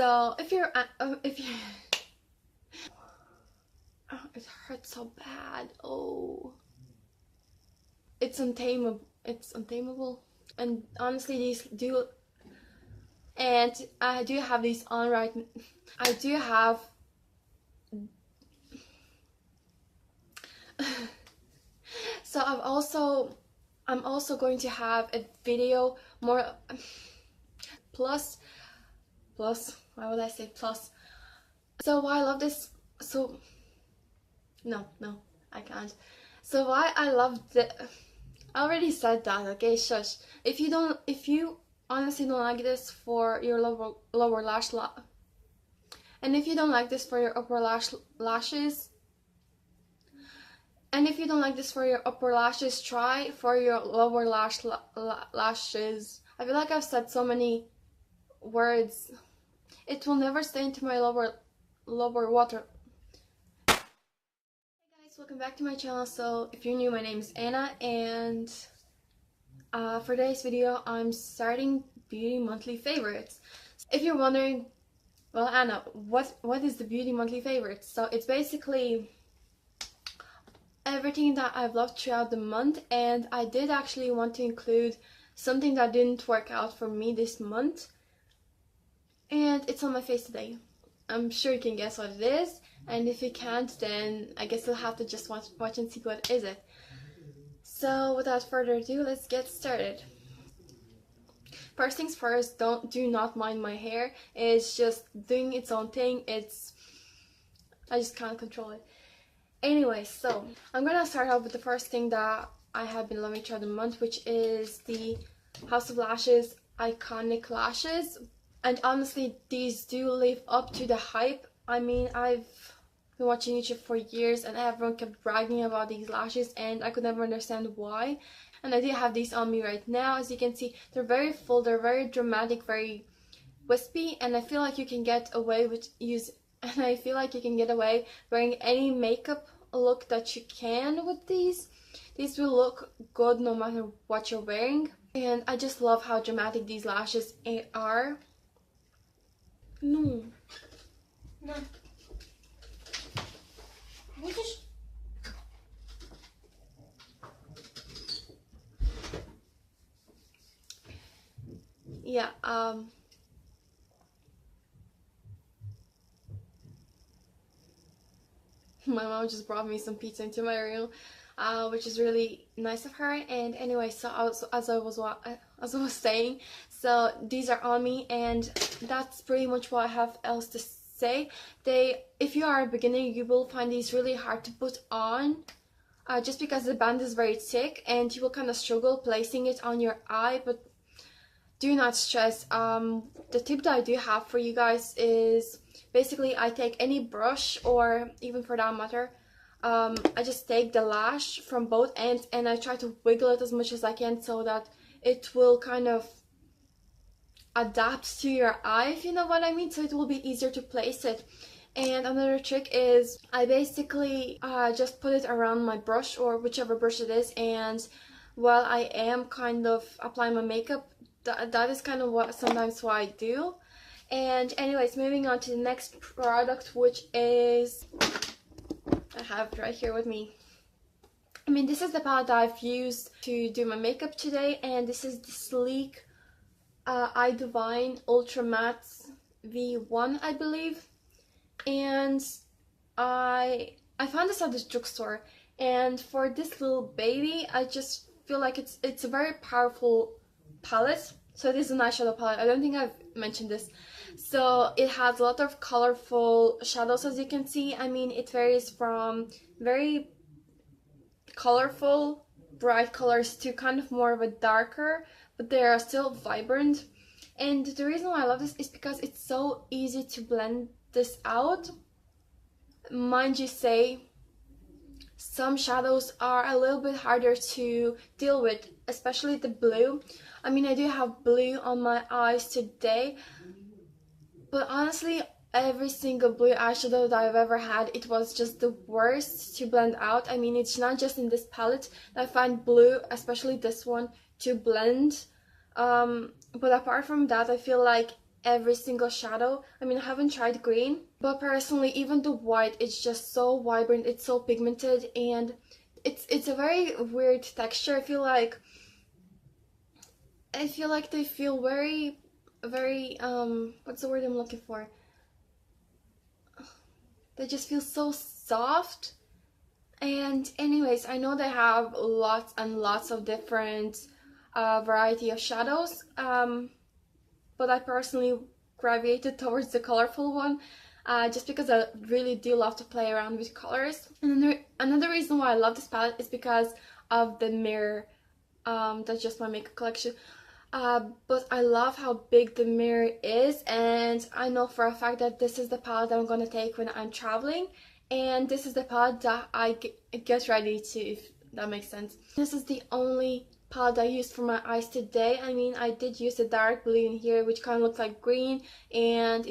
So if you oh, it hurts so bad. Oh, it's untamable. It's untamable. And honestly, these do. And I do have these on right. I do have. So I'm also going to have a video more plus. Why would I say plus? So why I love this. So no, I can't. So why I love the. I already said that. Okay, shush. If you honestly don't like this for your lower lash and if you don't like this for your upper lashes, and if you don't like this for your upper lashes, try for your lower lashes. I feel like I've said so many words. It will never stay into my lower water. Hey guys, welcome back to my channel. So if you're new, my name is Anna, and for today's video I'm starting beauty monthly favorites. If you're wondering, well, Anna, what is the beauty monthly favorites? So it's basically everything that I've loved throughout the month, and I did actually want to include something that didn't work out for me this month, and it's on my face today. I'm sure you can guess what it is, and if you can't, then I guess you'll have to just watch and see what is it. So without further ado, let's get started. First things first, do not mind my hair. It's just doing its own thing. I just can't control it. Anyway, so I'm gonna start off with the first thing that I have been loving throughout the month, which is the House of Lashes Iconic Lashes. And honestly, these do live up to the hype. I mean, I've been watching YouTube for years and everyone kept bragging about these lashes and I could never understand why. And I do have these on me right now. As you can see, they're very full, they're very dramatic, very wispy, and I feel like you can get away with wearing any makeup look that you can with these. These will look good no matter what you're wearing, and I just love how dramatic these lashes are. No. Yeah, my mom just brought me some pizza into my room, which is really nice of her. And anyway, so as I was saying, so these are on me, and that's pretty much what I have else to say. If you are a beginner, you will find these really hard to put on, just because the band is very thick and you will kind of struggle placing it on your eye. But do not stress. The tip that I do have for you guys is basically I take any brush, or even for that matter, I just take the lash from both ends and I try to wiggle it as much as I can so that it will kind of adapt to your eye, if you know what I mean, so it will be easier to place it. And another trick is I basically just put it around my brush, or whichever brush it is, and while I am kind of applying my makeup, that is kind of what I do. And anyways, moving on to the next product, which is, I have it right here with me. I mean, this is the palette that I've used to do my makeup today, and this is the Sleek Eye Divine Ultra Matte V1, I believe. And I found this at this drugstore, and for this little baby, I just feel like it's a very powerful palette. So it is an eyeshadow palette. I don't think I've mentioned this. So it has a lot of colorful shadows, as you can see. I mean, it varies from very colorful, bright colors to kind of more of a darker, but they are still vibrant. And the reason why I love this is because it's so easy to blend this out. Mind you say, some shadows are a little bit harder to deal with, especially the blue. I mean, I do have blue on my eyes today, but honestly, every single blue eyeshadow that I've ever had, it was just the worst to blend out. I mean, it's not just in this palette that I find blue, especially this one, to blend. But apart from that, I feel like every single shadow. I mean, I haven't tried green, but personally, even the white, it's just so vibrant, it's so pigmented, and it's a very weird texture. I feel like they feel very, very, what's the word I'm looking for? They just feel so soft. And anyways, I know they have lots and lots of different variety of shadows, but I personally gravitated towards the colorful one, just because I really do love to play around with colors. And another reason why I love this palette is because of the mirror. That's just my makeup collection. But I love how big the mirror is, and I know for a fact that this is the palette that I'm going to take when I'm traveling, and this is the palette that I get ready to, if that makes sense. This is the only palette I used for my eyes today. I mean, I did use a dark blue in here, which kind of looks like green, and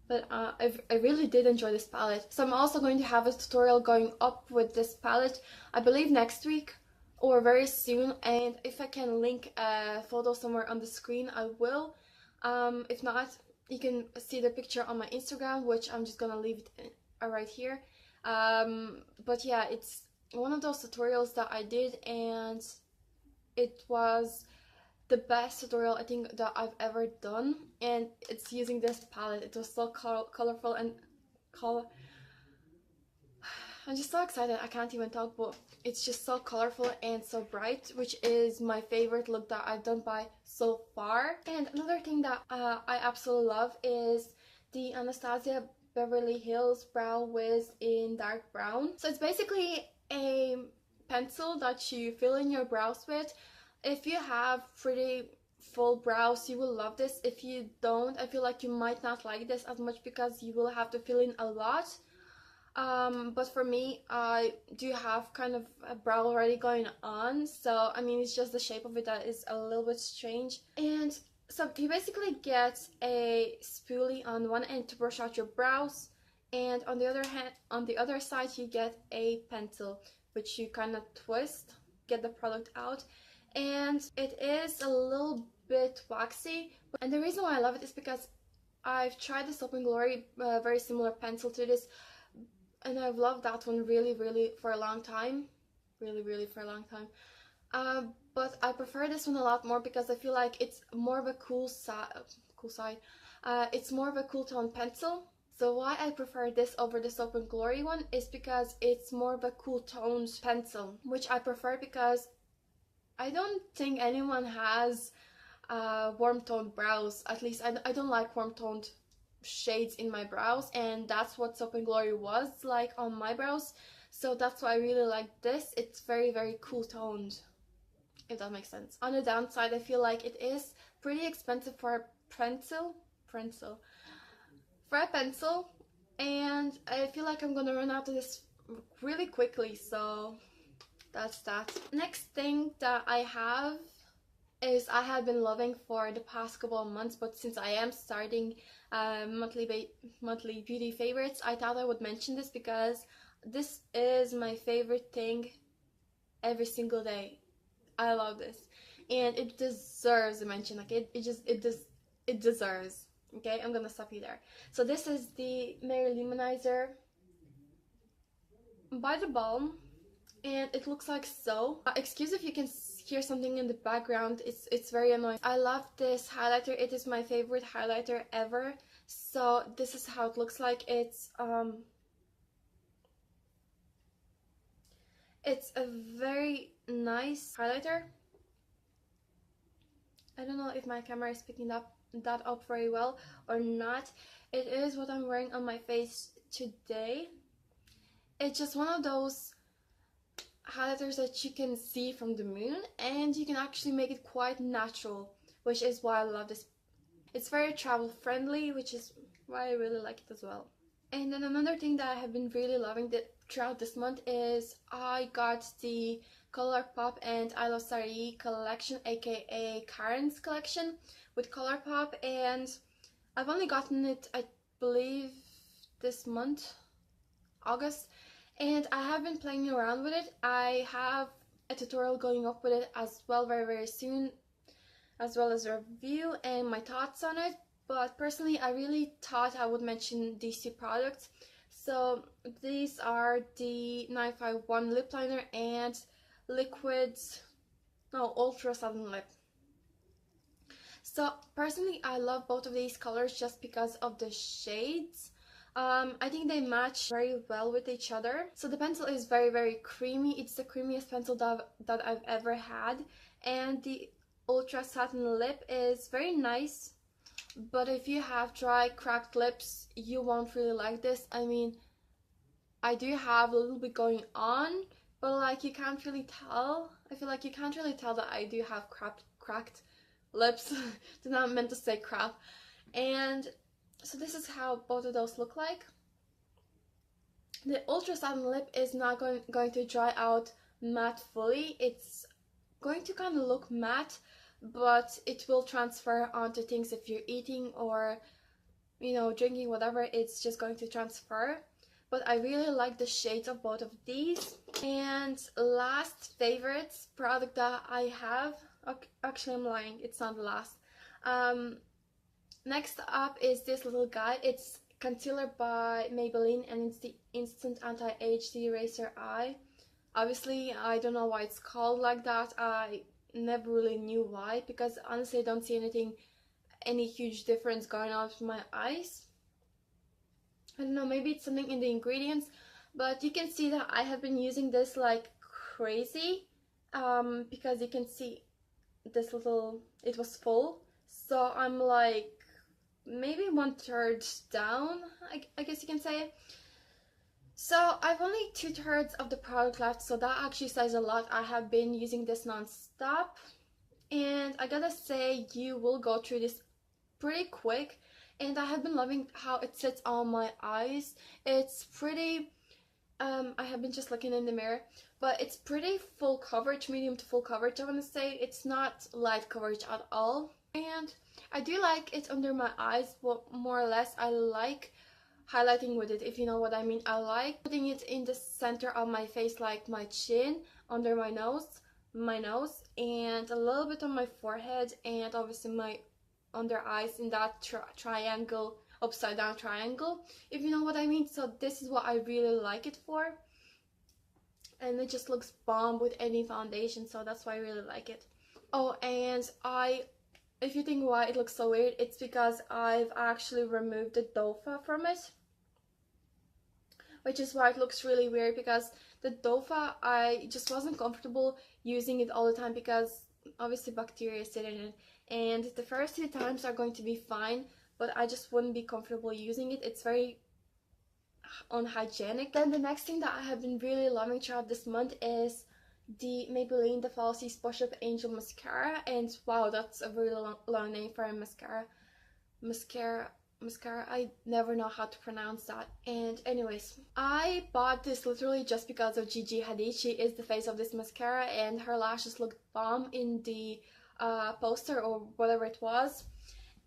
but I really did enjoy this palette. So I'm also going to have a tutorial going up with this palette, I believe next week or very soon, and if I can link a photo somewhere on the screen, I will. If not, you can see the picture on my Instagram, which I'm just gonna leave it right here. But yeah, it's one of those tutorials that I did, and it was the best tutorial I think that I've ever done, and it's using this palette. It was so colorful and I'm just so excited, I can't even talk, but it's just so colorful and so bright, which is my favorite look that I've done by so far. And another thing that I absolutely love is the Anastasia Beverly Hills Brow Wiz in dark brown. So it's basically a pencil that you fill in your brows with. If you have pretty full brows, you will love this. If you don't, I feel like you might not like this as much because you will have to fill in a lot. But for me, I do have kind of a brow already going on, so I mean, it's just the shape of it that is a little bit strange. And so you basically get a spoolie on one end to brush out your brows, and on the other hand, on the other side, you get a pencil which you kind of twist, get the product out, and it is a little bit waxy. And the reason why I love it is because I've tried the Soap and Glory very similar pencil to this, and I've loved that one really for a long time, really for a long time. But I prefer this one a lot more because I feel like it's more of a cool side. It's more of a cool tone pencil. So why I prefer this over the Soap and Glory one is because it's more of a cool toned pencil, which I prefer because I don't think anyone has warm toned brows. At least I don't like warm toned shades in my brows, and that's what Soap and Glory was like on my brows, so that's why I really like this. It's very cool toned, if that makes sense. On the downside, I feel like it is pretty expensive for a pencil, and I feel like I'm gonna run out of this really quickly, so that's that. Next thing that I have is I have been loving for the past couple of months, but since I am starting monthly beauty favorites, I thought I would mention this because this is my favorite thing every single day. I love this, and it deserves a mention. Like it deserves. Okay, I'm gonna stop you there. So this is the Maybelline manizer by the balm, and it looks like so. Excuse if you can hear something in the background, it's very annoying. I love this highlighter. It is my favorite highlighter ever. So this is how it looks like. It's a very nice highlighter. I don't know if my camera is picking that up very well or not. It is what I'm wearing on my face today. It's just one of those highlighters that you can see from the moon, and you can actually make it quite natural, which is why I love this. It's very travel friendly, which is why I really like it as well. And then another thing that I have been really loving throughout this month is I got the Colourpop and I Love Saree collection, aka Karen's collection with Colourpop, and I've only gotten it, I believe, this month, August, and I have been playing around with it. I have a tutorial going up with it as well very soon. as well as a review and my thoughts on it. But personally, I really thought I would mention these two products. So these are the 951 lip liner and ultra satin lip. So personally, I love both of these colors just because of the shades. I think they match very well with each other. So the pencil is very creamy. It's the creamiest pencil that I've ever had, and the ultra satin lip is very nice. But if you have dry, cracked lips, you won't really like this. I mean, I do have a little bit going on, but like you can't really tell. I feel like you can't really tell that I do have cracked lips. Did not meant to say crap. And so this is how both of those look like. The ultra satin lip is not going to dry out matte fully. It's going to kind of look matte, but it will transfer onto things if you're eating or, you know, drinking, whatever. It's just going to transfer. But I really like the shades of both of these. And last favorite product that I have, actually I'm lying, it's not the last. Next up is this little guy. It's concealer by Maybelline, and it's the Instant Anti-Age Eraser Eye. Obviously, I don't know why it's called like that. I never really knew why, because honestly I don't see any huge difference going on with my eyes. I don't know, maybe it's something in the ingredients, but you can see that I have been using this like crazy, because you can see this little, it was full, so I'm like maybe 1/3 down, I guess you can say. So I've only 2/3 of the product left, so that actually says a lot. I have been using this non-stop, and I gotta say, you will go through this pretty quick, and I have been loving how it sits on my eyes. It's pretty, I have been just looking in the mirror, but it's pretty full coverage, medium to full coverage I want to say. It's not light coverage at all, and I do like it under my eyes, but more or less I like highlighting with it, if you know what I mean. I like putting it in the center of my face, like my chin, under my nose, and a little bit on my forehead, and obviously my under eyes in that triangle, upside down triangle, if you know what I mean. So this is what I really like it for, and it just looks bomb with any foundation, so that's why I really like it. Oh, and if you think why it looks so weird, it's because I've actually removed the dofa from it, which is why it looks really weird, because the dofa, I just wasn't comfortable using it all the time because obviously bacteria sit in it, and the first 2 times are going to be fine, but I just wouldn't be comfortable using it. It's very unhygienic. Then the next thing that I have been really loving throughout this month is the Maybelline The Falsies Push Up Angel Mascara, and wow, that's a really long name for a mascara. I never know how to pronounce that. And anyways, I bought this literally just because of Gigi Hadid. She is the face of this mascara, and her lashes looked bomb in the poster or whatever it was,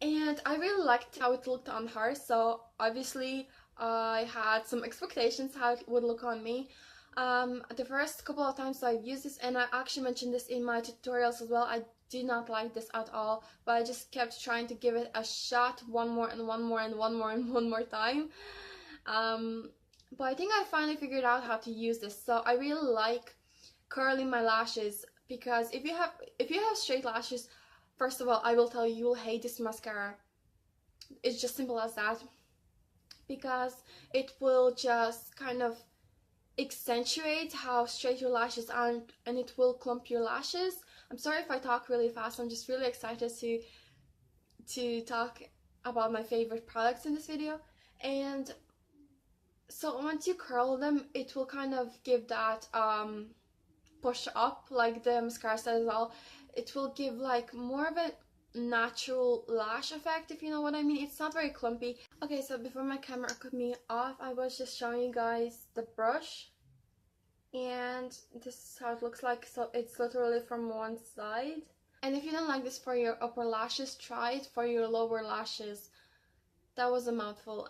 and I really liked how it looked on her. So obviously I had some expectations how it would look on me. The first couple of times I've used this, and I actually mentioned this in my tutorials as well, I did not like this at all, but I just kept trying to give it a shot, one more time. But I think I finally figured out how to use this. So I really like curling my lashes, because if you have straight lashes, first of all, I will tell you, you will hate this mascara. It's just simple as that, because it will just kind of accentuate how straight your lashes are, and it will clump your lashes. I'm sorry if I talk really fast. I'm just really excited to talk about my favorite products in this video. And so once you curl them, it will kind of give that push up, like the mascara says as well. It will give like more of a natural lash effect, if you know what I mean. It's not very clumpy. Okay, so before my camera cut me off, I was just showing you guys the brush, and this is how it looks like. So it's literally from one side, and if you don't like this for your upper lashes, try it for your lower lashes. That was a mouthful.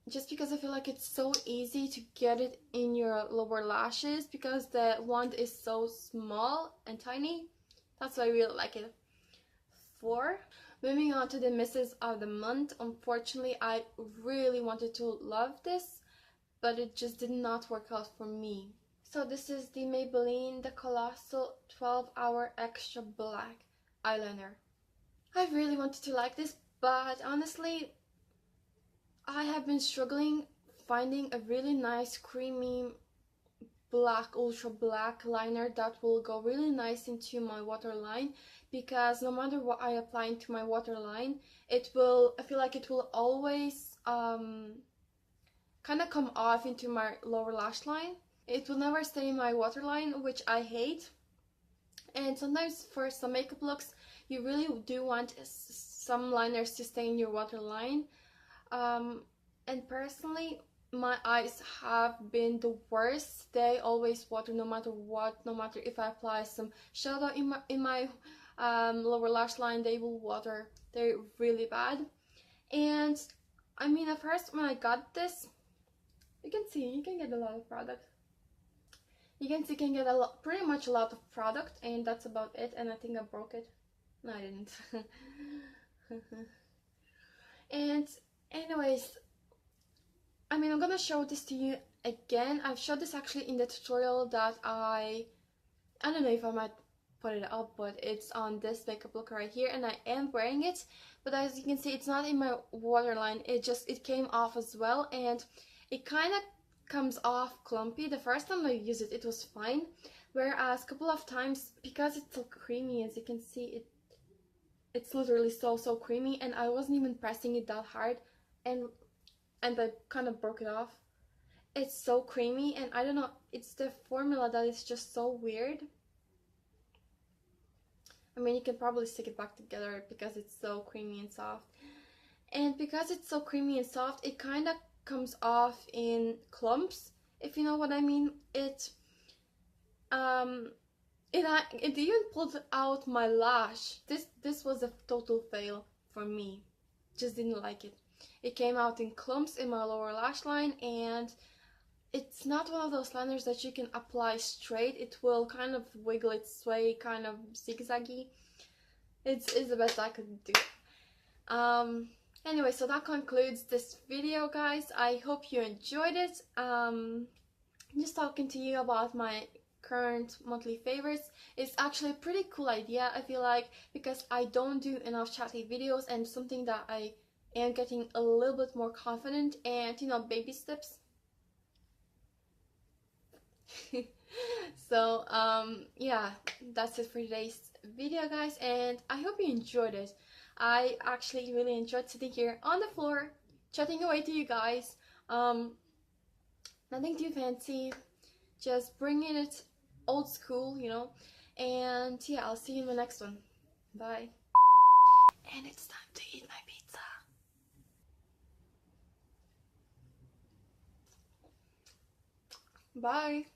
Just because I feel like it's so easy to get it in your lower lashes, because the wand is so small and tiny. That's why I really like it. 4. Moving on to the misses of the month. Unfortunately, I really wanted to love this, but it just did not work out for me. So this is the Maybelline, the Colossal 12-Hour Extra Black Eyeliner. I really wanted to like this, but honestly, I have been struggling finding a really nice creamy black, ultra black liner that will go really nice into my waterline, because no matter what I apply into my waterline, I feel like it will always kind of come off into my lower lash line. It will never stay in my waterline, which I hate. And sometimes for some makeup looks, you really do want some liners to stay in your waterline. And personally, my eyes have been the worst. They always water no matter what. No matter if I apply some shadow in my lower lash line, they will water. They're really bad. And I mean, at first when I got this, you can see you can get a lot of product. You can see you can get pretty much a lot of product, and that's about it. And I think I broke it. No, I didn't. And anyways, I mean, I'm gonna show this to you again. I've showed this actually in the tutorial that I don't know if I might put it up, but it's on this makeup look right here, and I am wearing it. But as you can see, it's not in my waterline. It came off as well, and it kind of comes off clumpy. The first time I used it, it was fine, whereas a couple of times, because it's so creamy, as you can see, it's literally so creamy, and I wasn't even pressing it that hard, and I kind of broke it off. It's so creamy, and I don't know, it's the formula that is just so weird. I mean, you can probably stick it back together because it's so creamy and soft. And because it's so creamy and soft, it kind of comes off in clumps, if you know what I mean. It even pulled out my lash. This was a total fail for me. Just didn't like it. It came out in clumps in my lower lash line, and it's not one of those liners that you can apply straight. It will kind of wiggle its way, kind of zigzaggy. It's the best I could do. Anyway, so that concludes this video, guys. I hope you enjoyed it. Just talking to you about my current monthly favorites is actually a pretty cool idea, I feel like, because I don't do enough chatty videos, and something that I am getting a little bit more confident, and you know, baby steps. So yeah, that's it for today's video, guys, and I hope you enjoyed it. I actually really enjoyed sitting here on the floor chatting away to you guys. Nothing too fancy, just bringing it old school, you know. And yeah, I'll see you in the next one. Bye. And it's time to eat my pizza. Bye.